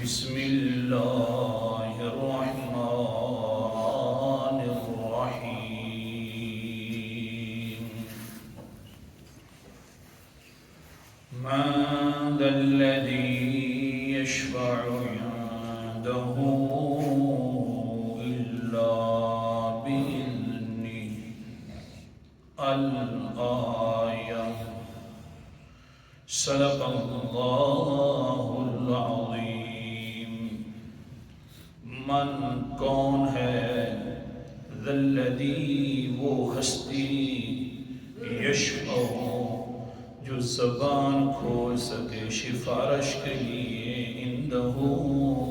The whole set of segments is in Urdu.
بسم الله الرحمن الرحيم من ذا الذي يشفع عنده إلا بإذنه الآية صدق الله العظيم من کون ہے ذا الذی وہ ہستی یشفع جو زبان کھول سکے سفارش کے لیے عندہ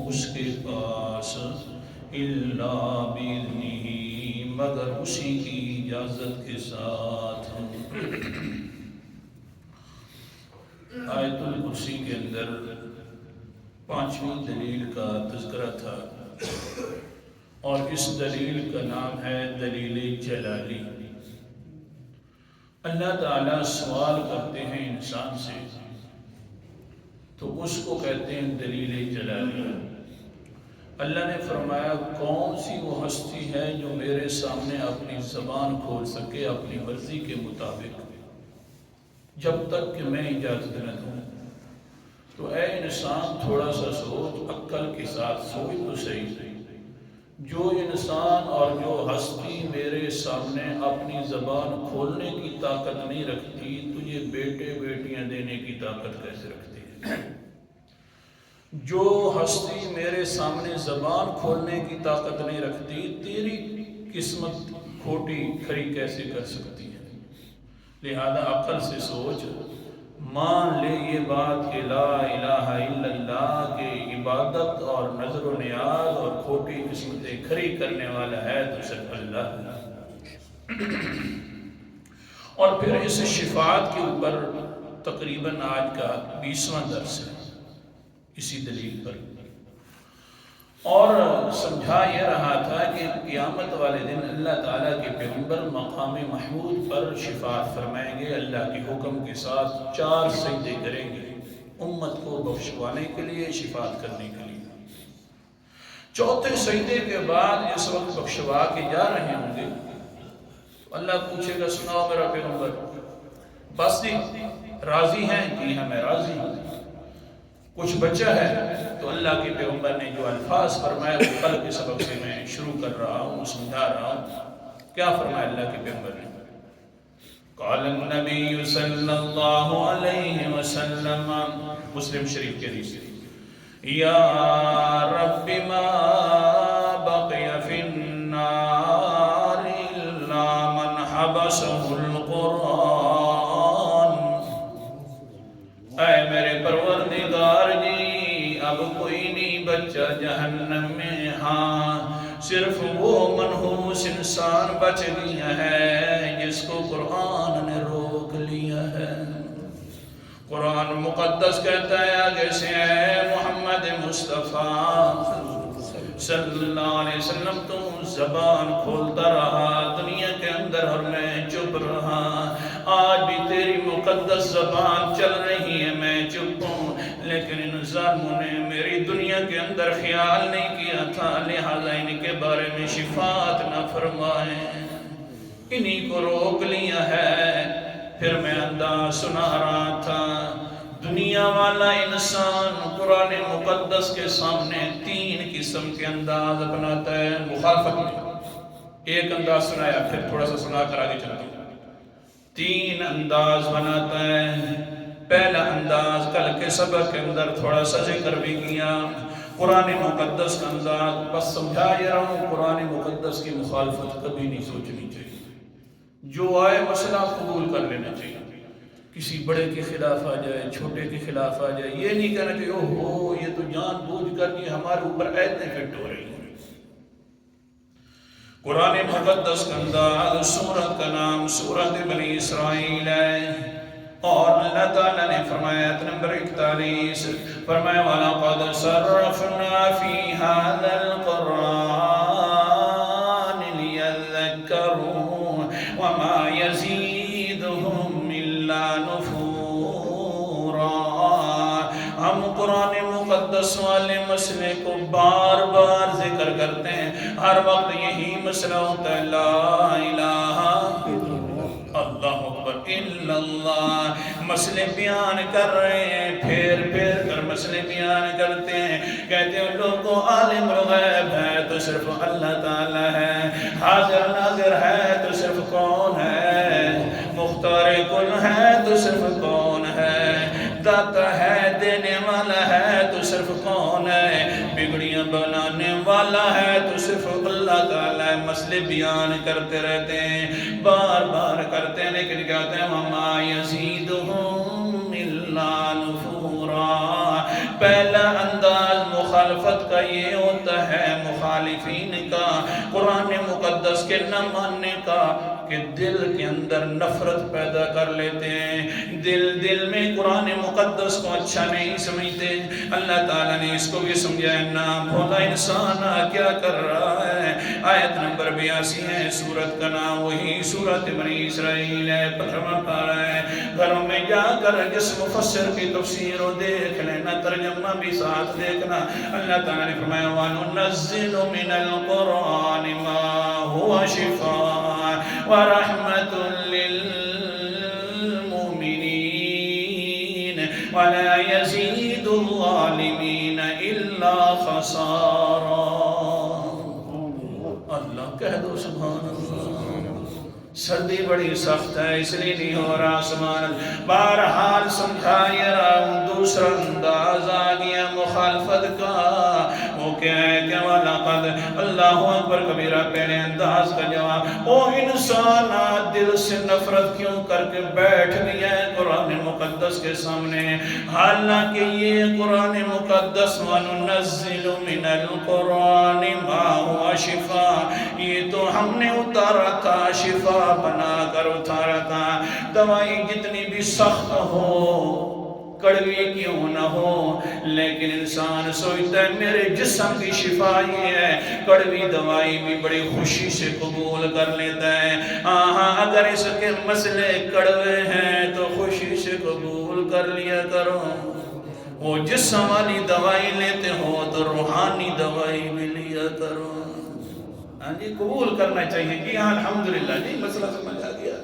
اس کے پاس الا باذنہ مگر اسی کی اجازت کے ساتھ۔ آیت الکرسی کے اندر پانچویں دلیل کا تذکرہ تھا اور اس دلیل کا نام ہے دلیل جلالی۔ اللہ تعالیٰ سوال کرتے ہیں انسان سے تو اس کو کہتے ہیں دلیل جلالی۔ اللہ نے فرمایا کون سی وہ ہستی ہے جو میرے سامنے اپنی زبان کھول سکے اپنی مرضی کے مطابق جب تک کہ میں اجازت نہ دوں۔ تو اے انسان تھوڑا سا سوچ، عقل کے ساتھ سوچ تو صحیح۔ جو انسان اور جو ہستی میرے سامنے اپنی زبان کھولنے کی طاقت نہیں رکھتی، تجھے بیٹے بیٹیاں دینے کی طاقت کیسے رکھتی ہے؟ جو ہستی میرے سامنے زبان کھولنے کی طاقت نہیں رکھتی، تیری قسمت کھوٹی کھری کیسے کر سکتی ہے؟ لہذا عقل سے سوچ، مان لے یہ بات کہ لا الہ الا اللہ کے عبادت اور نظر و نیاز اور کھوٹی قسمتیں کھری کرنے والا ہے تو صرف اللہ۔ اور پھر اس شفاعت کے اوپر تقریباً آج کا 20واں درس ہے اسی دلیل پر، اور سمجھا یہ رہا تھا کہ قیامت والے دن اللہ تعالیٰ کے پیغمبر مقام محمود پر شفاعت فرمائیں گے، اللہ کے حکم کے ساتھ 4 سجدے کریں گے امت کو بخشوانے کے لیے، شفاعت کرنے کے لیے۔ 4تھے سجدے کے بعد اس وقت بخشوا کے جا رہے ہوں گے، اللہ پوچھے گا سناؤ میرا پیغمبر بس جی راضی ہیں؟ جی ہاں میں راضی ہوں۔ کچھ بچہ ہے؟ تو اللہ کے پیغمبر نے جو الفاظ فرمائے وہ کل کے سبق سے میں شروع کر رہا ہوں، سمجھا رہا ہوں۔ کیا فرمایا اللہ کے پیغمبر نے؟ قال النبی صلی اللہ علیہ وسلم، مسلم شریف کے حدیث، یا رب ما بقی فی النار الا من حبسہ القرآن۔ اے میرے پروردگار جی، اب کوئی نہیں بچہ جہنم میں، ہاں صرف وہ منحوس انسان بچ گیا ہے جس کو قرآن نے روک لیا ہے۔ قرآن مقدس کہتا ہے آگے سے، اے محمد مصطفیٰ صلی اللہ علیہ وسلم تم زبان کھولتا رہا دنیا کے اندر اور میں چپ رہا، آج بھی تیری مقدس زبان چل رہی ہے، میں چپ ہوں، لیکن ان ظالموں نے میری دنیا کے اندر خیال نہیں کیا تھا، لہذا ان کے بارے میں شفاعت نہ فرمائیں، انہی کو روک لیا ہے۔ پھر میں انداز سنا رہا تھا، دنیا والا انسان قرآن مقدس کے سامنے 3 قسم کے انداز اپناتا ہے مخالفت میں۔ ایک انداز سنایا، پھر تھوڑا سا سنا کر آگے چلتا ہوں۔ 3 انداز بناتا ہے۔ پہلا انداز کل کے سبق کے اندر تھوڑا سا ذکر بھی کیا، قرآن مقدس کا انداز، بس سمجھا یہ رہا ہوں قرآن مقدس کی مخالفت کبھی نہیں سوچنی چاہیے، جو آئے مسئلہ قبول کر لینا چاہیے، کسی بڑے کے خلاف آ جائے چھوٹے کے خلاف آ جائے یہ نہیں کہنا چاہیے اوہ یہ تو جان بوجھ کر یہ ہمارے اوپر آیتیں فٹ ہو رہی ہیں۔ قرآن مقدس کا انداز، سورت کا نام سورت بنی اسرائیل ہے، اور اللہ تعالیٰ نے فرمایا آیت نمبر 41 فرمایا وَلَقَدْ صَرَّفْنَا فِي هَذَا الْقُرْآنِ لِيَذَّكَّرُوا وَمَا يَزِيدُهُمْ إِلَّا نُفُورًا۔ ہم قرآن مقدس والے مسئلے کو بار بار ذکر کرتے ہیں، ہر وقت یہی مسئلہ ہوتا ہے، لا الہ اللہ اکبر الا اللہ، مسئلے بیان کر رہے ہیں، پھر کر مسئلے بیان کرتے ہیں، کہتے ہیں لوگوں عالم الغیب ہے تو صرف اللہ تعالی ہے، حاضر ناظر ہے تو صرف کون ہے، مختار کل ہے تو صرف کون ہے، داتا ہے دینے والا ہے تو صرف کون ہے، بگڑیاں بنانے والا ہے تو صرف اللہ تعالی ہے۔ مسئلے بیان کرتے رہتے ہیں، بار بار کرتے ہیں، لیکن کہتے ہیں وَمَا يَزِيدُهُمْ إِلَّا نُفُورًا۔ پہلا انداز مخالفت کا یہ ہوتا ہے، مخالفین کا، قرآن مقدس کے نہ ماننے کا، کہ دل کے اندر نفرت پیدا کر لیتے ہیں، دل میں قرآن مقدس کو اچھا نہیں سمجھتے۔ اللہ تعالیٰ نے اس کو بھی سمجھایا، نا بھولا انسان کیا کر رہا ہے۔ آیت نمبر 82 ہے، سورت کا نام وہی سورت بنی اسرائیل ہے، 15واں پارہ ہے۔ گھروں میں جا کر جس مفسر کی تفسیر و دیکھ لینا، ترجمہ بھی ساتھ دیکھنا۔ اللہ تعالیٰ نے فرمایا وَنُنَزِّلُ مِنَ الْقُرْآنِ مَا هُوَ شِفَاءٌ وَرَحْمَةٌ وَلَا يَزِيدُ الظَّالِمِينَ إِلَّا خَسَارًا۔ اللہ کہہ دو سبحان اللہ۔ سردی بڑی سخت ہے اس لیے نہیں ہو رہا سبحان اللہ۔ بہرحال سمجھا یہ رہا ہوں، دوسرا انداز آ گیا مخالفت کا، وہ کیا ہے کہ وَلَقَدْ اللہ اکبر کبیرہ، پہلے انداز کا جواب، او انسان دل سے نفرت کیوں کر کے بیٹھ گیا ہے قرآن مقدس کے سامنے، حالانکہ یہ قرآن مقدس وَنُنَزِّلُ مِنَ الْقُرْآنِ مَا هُوَ شِفَاءٌ، یہ تو ہم نے اتارا تھا، شفا بنا کر اتارا تھا۔ دوائی جتنی بھی سخت ہو، کڑوی کیوں نہ ہو، لیکن انسان سوچتا ہے میرے جسم کی شفا یہ ہے، کڑوی دوائی بھی بڑی خوشی سے قبول کر لیتا ہے۔ ہاں اگر اس کے مسئلے کڑوے ہیں تو خوشی سے قبول کر لیا کرو، وہ جسم والی دوائی لیتے ہو تو روحانی دوائی بھی لیا کرو۔ ہاں جی قبول کرنا چاہیے کہ ہاں الحمدللہ جی مسئلہ سمجھ آ گیا۔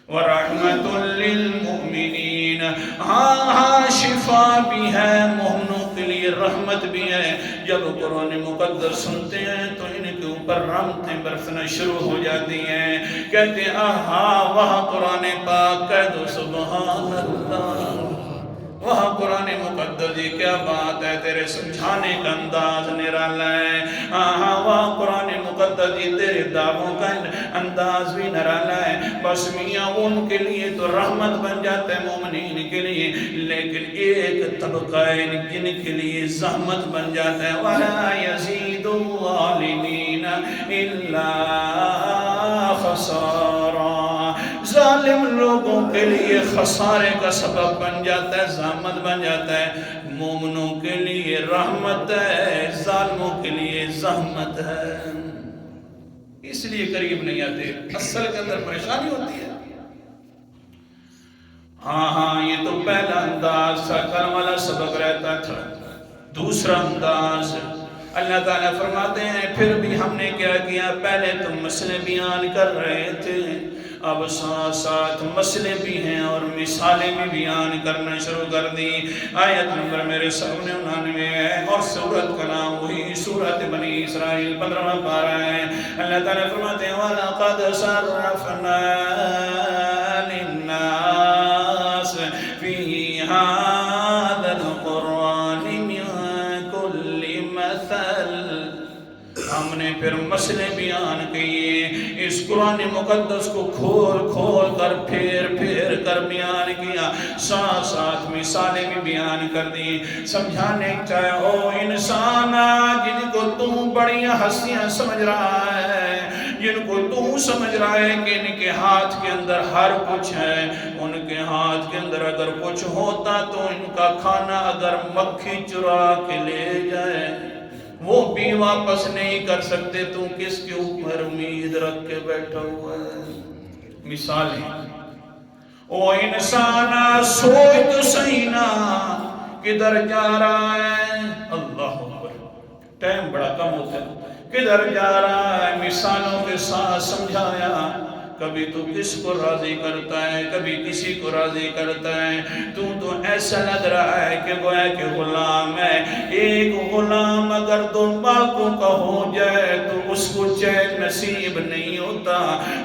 وَرَحْمَةٌ لِّلْمُؤْمِنِينَ، ہاں شفا بھی ہے، مومنوں کے لیے رحمت بھی ہے۔ جب قرآن مقدس سنتے ہیں تو ان کے اوپر رحمتیں برسنا شروع ہو جاتی ہیں، کہتے ہیں آہا وہاں قرآن پاک، کہہ دو سبحان اللہ، وہاں قرآن مقدس یہ کیا بات ہے، تیرے سمجھانے کا انداز نرالا ہے۔ ہاں وہاں قرآن مقدس یہ تیرے دعووں کا انداز بھی نرالا ہے۔ بس میاں ان کے لیے تو رحمت بن جاتا ہے مومنین کے لیے، لیکن ایک طبقہ ہے جن کے لیے زحمت بن جاتا ہے۔ وَلَا يَزِيدُ الظَّالِمِينَ إِلَّا خَسَارًا، ظالم لوگوں کے لیے خسارے کا سبب بن جاتا ہے، زحمت بن جاتا ہے۔ مومنوں کے لیے رحمت ہے، ظالموں کے لیے زحمت ہے۔ اس لیے قریب نہیں آتے، اصل کے اندر پریشانی ہوتی ہے۔ ہاں یہ تو پہلا انداز تھا، کل والا سبق رہتا تھا۔ دوسرا انداز اللہ تعالیٰ فرماتے ہیں پھر بھی ہم نے کیا کیا، پہلے تم مسئلے بیان کر رہے تھے، اب ساتھ ساتھ مسئلے بھی ہیں اور مثالیں بھی بیان کرنا شروع کر دی۔ آیت نمبر میرے سامنے 99 ہے اور سورت کا نام وہی سورت بنی اسرائیل 15واں پارہ ہے۔ اللہ تعالیٰ فرماتے ہیں وَلَقَدْ صَرَّفْنَا لِلنَّاسِ فِي هَذَا الْقُرْآنِ مِنْ كُلِّ مَثَلٍ، ہم نے پھر مسئلے بیان کیے، اس قرآن مقدس کو کھول کھول کر پھیر کر بیان کیا، ساتھ ساتھ مثالیں بھی بیان کر دی، سمجھانے چاہے او انسان جن کو تم بڑی ہستیاں سمجھ رہا ہے، جن کو تم سمجھ رہا ہے کہ ان کے ہاتھ کے اندر ہر کچھ ہے، ان کے ہاتھ کے اندر اگر کچھ ہوتا تو ان کا کھانا اگر مکھی چرا کے لے جائے وہ بھی واپس نہیں کر سکتے، تو کس کے اوپر امید رکھ کے بیٹھا ہوا ہے۔ مثال ہے او انسان سوچ تو صحیح نا کدھر جا رہا ہے؟ اللہ اکبر، ٹائم بڑا کم ہوتا ہے. کدھر جا رہا ہے؟ مثالوں کے ساتھ سمجھایا. کبھی تو کس کو راضی کرتا ہے، کبھی کسی کو راضی کرتا ہے. تو ایسا لگ رہا ہے کہ گویا کہ غلام ہے. ایک غلام اگر 2 پاکوں کا ہو جائے تو اس کو چین نصیب نہیں ہوتا.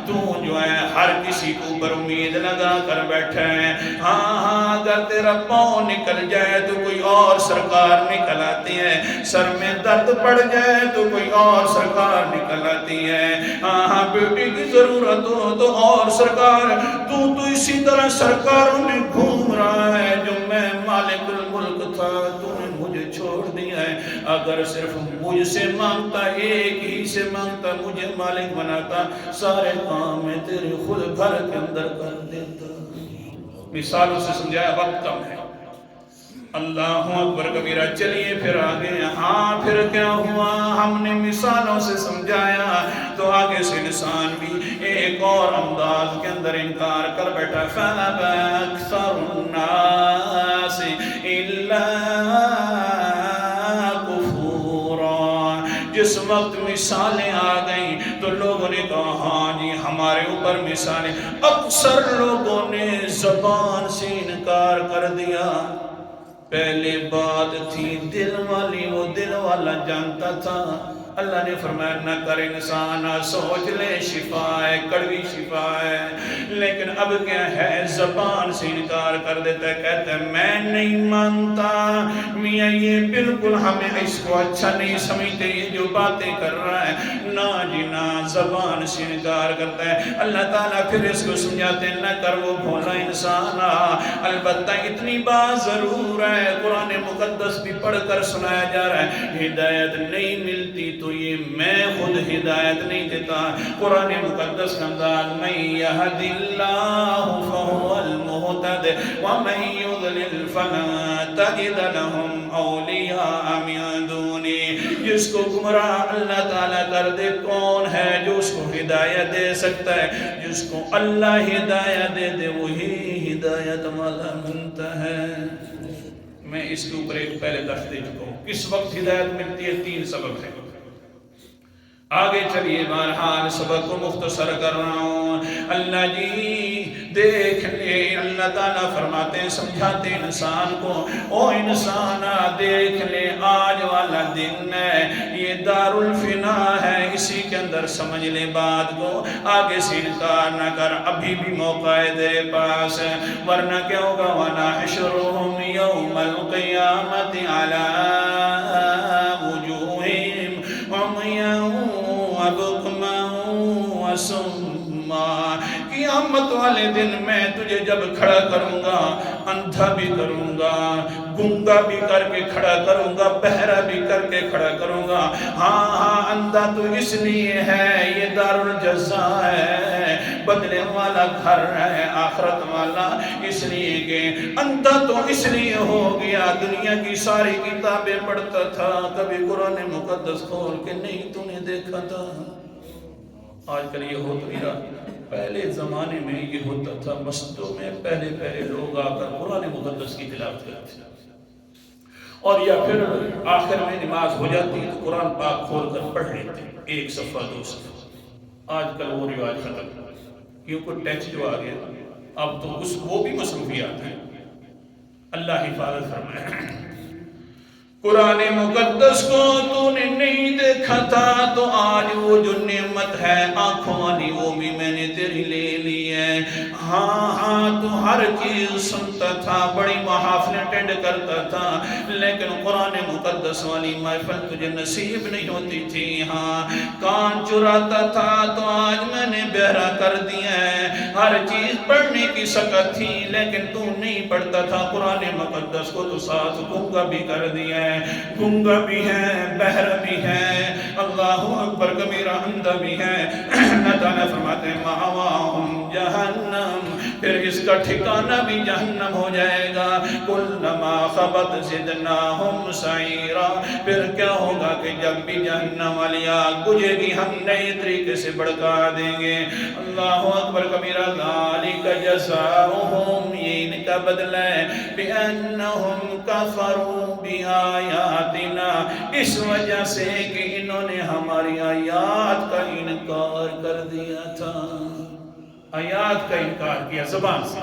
تو جو ہے ہر کسی کو اوپر امید لگا کر بیٹھا ہے. ہاں اگر تیرا پاؤں نکل جائے تو کوئی اور سرکار نکل آتی ہے. سر میں درد پڑ جائے تو کوئی اور سرکار نکل آتی ہے. ہاں بیٹی کی ضرورت ہو تو اور سرکار. تو اسی طرح سرکاروں میں گھوم رہا ہے. جو میں مالک الملک تھا تو نے مجھے چھوڑ دیا ہے. اگر صرف مجھ سے مانگتا، ایک ہی سے مانگتا، مجھے مالک بناتا، سارے کام میں تیرے خود گھر کے اندر کر دیتا. مثالوں سے سمجھایا، وقت کم ہے. اللہ اکبر کبیرہ. چلیے پھر آگے. ہاں پھر کیا ہوا؟ ہم نے مثالوں سے سمجھایا تو آگے سے انسان بھی ایک اور انداز کے اندر انکار کر بیٹھا. فَأَبَى أَكْثَرُ النَّاسِ إِلَّا كُفُورًا. جس وقت مثالیں آ گئیں تو لوگوں نے کہا ہاں جی ہمارے اوپر مثالیں. اکثر لوگوں نے زبان سے انکار کر دیا. پہلے بات تھی دل والی، وہ دل والا جانتا تھا. اللہ نے فرمایا نہ کر انسان، سوچ لے شفا ہے، کڑوی شفا ہے. لیکن اب کیا ہے؟ زبان سے انکار کر دیتا ہے. کہتا ہے میں نہیں مانتا. میاں یہ بالکل ہمیں اس کو اچھا نہیں سمجھتے یہ جو باتیں کر رہا ہے. نا جی نا، زبان سے انکار کرتا ہے. اللہ تعالیٰ پھر اس کو سمجھاتے ہیں نہ کر وہ بھولا انسان. البتہ اتنی بات ضرور ہے، قرآن مقدس بھی پڑھ کر سنایا جا رہا ہے. ہدایت نہیں ملتی تو یہ میں خود ہدایت نہیں دیتا. قرآن مقدس کا انداز من یہد اللہ فہو المہتد ومن یضلل فلن تجد لہم اولیاء من دونی. جس کو گمراہ اللہ تعالیٰ کر دے، کون ہے جو اس کو ہدایت دے سکتا ہے؟ جس کو اللہ ہدایت دے دے وہی ہدایت والا بنتا ہے. میں اس کے اوپر ایک پہلے درس دے چکا ہوں. کس وقت ہدایت ملتی ہے؟ 3 سبب ہے. آگے چلیے، بہرحال سبق کو مختصر کر رہا ہوں. اللہ جی دیکھ لے، اللہ تعالیٰ فرماتے ہیں سمجھاتے انسان کو، او انسان دیکھ لے آج والا دن ہے یہ دار الفنا ہے. اسی کے اندر سمجھ لے بات کو. آگے سے انکار نہ کر، ابھی بھی موقع ہے تیرے پاس. ورنہ کیا ہوگا؟ وَنَحْشُرُهُمْ يَوْمَ الْقِيَامَةِ عَلَىٰ وُجُوهِهِمْ عُمْيًا وَبُكْمًا وَصُمًّا. قیامت والے دن میں تجھے جب کھڑا کروں گا، اندھا بھی کروں گا، گنگا بھی کر کے کھڑا کروں گا، بہرا بھی کر کے کھڑا کروں گا. ہاں اندھا تو اس لیے ہے، یہ دار الجزا ہے، بدلے والا گھر ہے آخرت والا. اس لیے کہ اندھا تو اس لیے ہو گیا دنیا کی ساری کتابیں پڑھتا تھا، کبھی قرآن مقدس کھول کے نہیں تو نے دیکھا تھا. آج کل یہ ہو تو نہیں رہا. پہلے زمانے میں یہ ہوتا تھا. مسجدوں میں پہلے لوگ آ کر قرآن مقدس کی تلاوت کرتے تھے، اور یا پھر آخر میں نماز ہو جاتی تو قرآن پاک کھول کر پڑھ لیتے، 1 صفحہ 2 صفحہ. آج کل وہ رواج ختم، کیونکہ ٹیکس جو آ گیا اب تو وہ بھی مصروفیات ہیں. اللہ حفاظت فرمائے. قرآن مقدس کو تو نے نہیں دیکھا تھا تو آج وہ جو نعمت ہے آنکھوں والی وہ بھی میں نے تیری لے لی ہے. ہاں تو ہر چیز سنتا تھا، بڑی محافلیں اٹینڈ کرتا تھا، لیکن قرآن مقدس والی محفل تجھے نصیب نہیں ہوتی تھی. ہاں کان چراتا تھا تو آج میں نے بہرا کر دیا ہے. ہر چیز پڑھنے کی سکت تھی لیکن تو نہیں پڑھتا تھا قرآن مقدس کو، تو ساتھ گنگا بھی کر دیا ہے. گنگا بھی ہے، بہرا بھی ہے، اللہ اکبر کبیرہ، اندھا بھی ہے. اللہ تعالیٰ فرماتے ہیں مَأْوَاهُمْ جہنم، پھر اس کا ٹھکانہ بھی جہنم ہو جائے گا. کلما خبت زدناہم سعیرا، پھر کیا ہوگا کہ جب بھی جہنم والی آگ بجھے گی ہم نئے طریقے سے بڑھکا دیں گے. اللہ اکبر کبیرہ. ذالک جزاؤہم، یہ ان کا بدلہ ہے، بِأَنَّهُمْ كَفَرُوا بِآیاتنا، اس وجہ سے کہ انہوں نے ہماری آیات کا انکار کر دیا تھا. آیات کا انکار کیا زبان سے.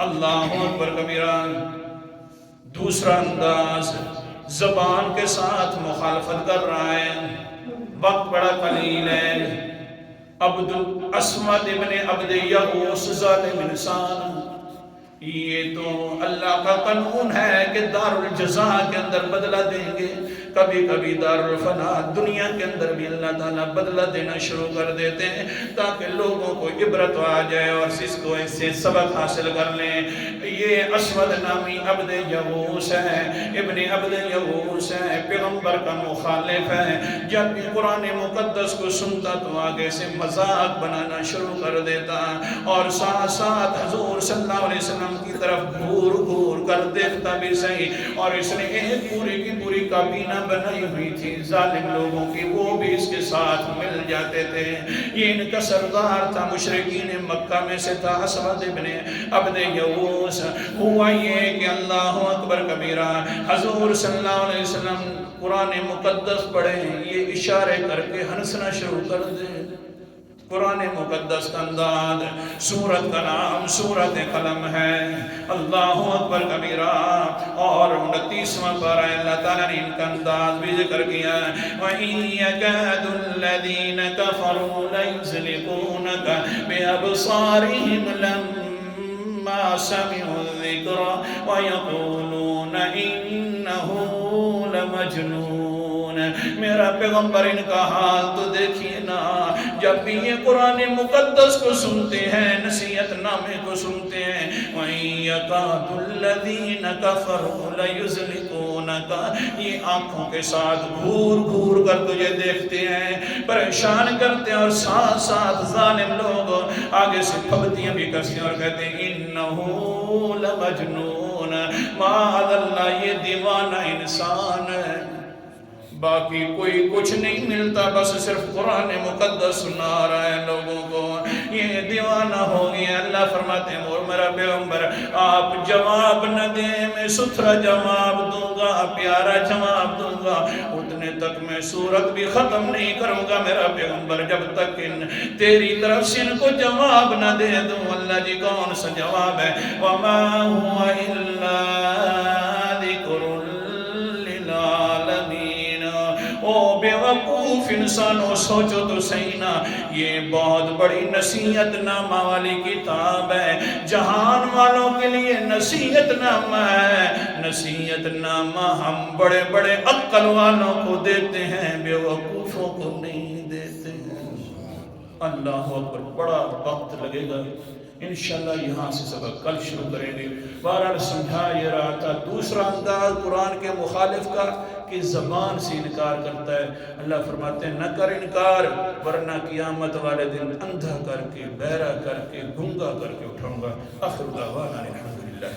اللہ اکبر کبیرہ. دوسرا انداز، زبان کے ساتھ مخالفت کر رہا ہے، وقت بڑا قلیل ہے. عبد اسود ابن عبد یغوث ظالم انسان، یہ تو اللہ کا قانون ہے کہ دار الجزا کے اندر بدلہ دیں گے. کبھی کبھی دار الفنا دنیا کے اندر بھی اللہ تعالیٰ بدلہ دینا شروع کر دیتے ہیں تاکہ لوگوں کو عبرت آ جائے اور اس کو اس سے سبق حاصل کر لیں. یہ اسود نامی عبد یغوث ہے، ابن عبد یغوث ہے، پیغمبر کا مخالف ہے. جب بھی قرآن مقدس کو سنتا تو آگے سے مذاق بنانا شروع کر دیتا اور ساتھ ساتھ حضور صلی اللہ علیہ وسلم کی طرف گھور گھور کر دیکھتا بھی صحیح. اور اس نے ایک پوری کی پوری کابینہ بنائی ہوئی تھی ظالم لوگوں کی، وہ بھی اس کے ساتھ مل جاتے تھے. یہ ان کا سردار تھا، مشرکین مکہ میں سے تھا، اسود ابن عبد یغوث. ہوا یہ کہ اللہ اکبر کبیرہ، حضور صلی اللہ علیہ وسلم قرآن مقدس پڑھیں، یہ اشارے کر کے ہنسنا شروع کر دے. قرآن مقدس کا انداز، سورت کا نام سورت قلم ہے. اللہ اکبر کبیرہ. اور 29واں پارہ اللہ تعالیٰ نے ان کا انداز بھی ذکر کیا. وَإِن يَكَادُ الَّذِينَ كَفَرُوا لَيُزْلِقُونَكَ بِأَبْصَارِهِمْ لَمَّا سَمِعُوا الذِّكْرَ وَيَقُولُونَ إِنَّهُ لَمَجْنُونَ. میرا پیغمبر ان کا حال تو دیکھیے نا، جب بھی یہ قرآن مقدس کو سنتے ہیں، نصیحت نامے کو سنتے ہیں، وَإِن يَكَادُ الَّذِينَ كَفَرُوا لَيُزْلِقُونَكَ، یہ آنکھوں کے ساتھ گھور گھور کر تجھے دیکھتے ہیں، پریشان کرتے ہیں. اور ساتھ ساتھ ظالم لوگ آگے سے پھبتیاں بھی کرتے ہیں اور کہتے ہیں إِنَّهُ لَمَجْنُونَ، مَعَاذَ اللَّهِ، یہ دیوانہ انسان ہے. باقی کوئی کچھ نہیں ملتا، بس صرف قرآن مقدس سنا رہا ہے لوگوں کو، یہ دیوانہ ہو گیا. اللہ فرماتے ہیں اور میرا پیغمبر آپ جواب نہ دیں، میں ستھرا جواب دوں گا، پیارا جواب دوں گا، اتنے تک میں سورت بھی ختم نہیں کروں گا میرا پیغمبر جب تک تیری طرف سے ان کو جواب نہ دے دوں. اللہ جی کون سا جواب ہے؟ وَمَا هُوَ إِلَّا ذِكْرٌ لِّلْعَالَمِينَ. او بے وقوف انسانوں، سوچو تو صحیح نا، یہ بہت بڑی نصیحت نامہ والی کتاب ہے، جہان والوں کے لیے نصیحت نامہ ہے. نصیحت نامہ ہم بڑے بڑے عقل والوں کو دیتے ہیں، بے وقوفوں کو نہیں دیتے ہیں. اللہ اکبر. بڑا وقت لگے گا، انشاءاللہ یہاں سے سبق کل شروع کریں گے. بہرحال سمجھا یہ رہا تھا دوسرا انداز قرآن کے مخالف کا کہ زبان سے انکار کرتا ہے. اللہ فرماتے ہیں نہ کر انکار، ورنہ قیامت والے دن اندھا کر کے، بہرا کر کے، گنگا کر کے اٹھاؤں گا. آخر دعوانا الحمدللہ.